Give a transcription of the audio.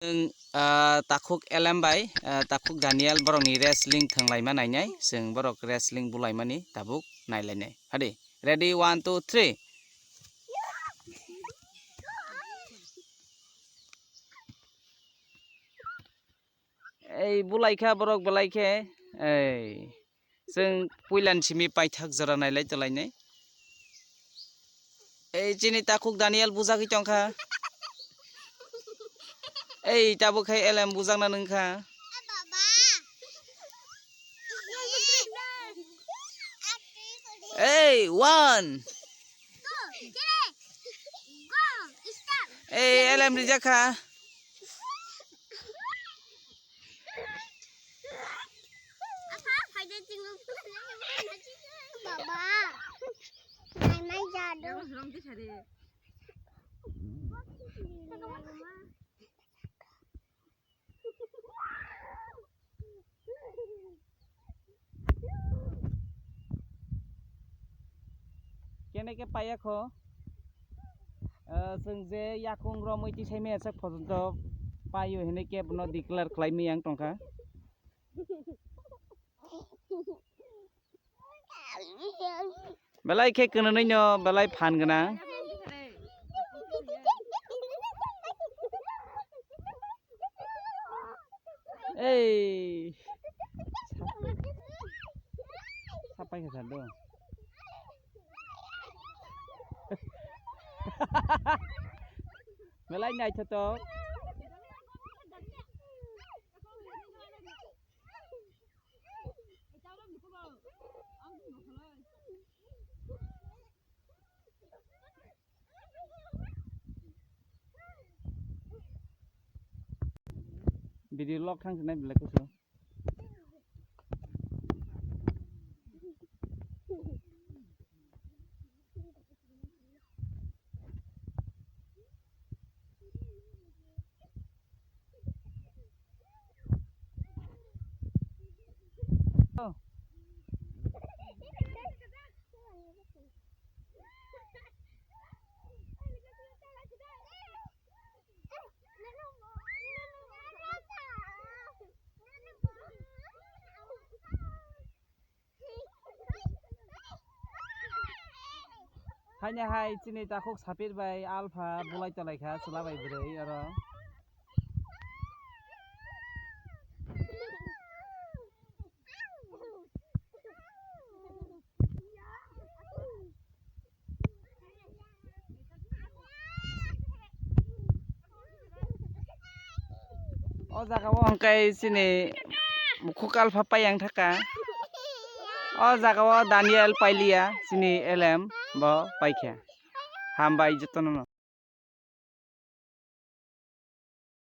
जों ताखुक एलेमबाय ताखुक दानियाल बरकनि रेसलिं थंलायमा नायनाय जों बरक रेसलिं बुलायमानि ताबुक नायलायनाय हादि रेडि 1 2 3 এই बुलायखा बरक बुलायखे এই जों पुइलानसिमि पाइथाक जरा नायलाय तलायनाय এই जिनि ताखुक दानियाल बुजाखै तंखा এই ताबुखाय एलेम बुजांना नोंखा এই 1 এই एलेम रिजाखा কেনেকে পায়াখ जों जे याखुं र मैति साइमे एसे पर्यन्त पायो हेने केबनो डिक्लेयार खालामनो आं टंका बेलाय के कोननैनो बेलाय फान गोना এই सापाय खादो बेलाय नायथ तो भिडिअ लग थांजोबनाय बेलायखौसो हायना हाय चिनि ताखुक सापिरबाय आलफा बुलाय तलायखा सुलाबाय ब्रै आरो o jagao hangkai chini mukhuk alpha payang thaka o jagao Daniel Pailia chini elem bo paikha hambai jotono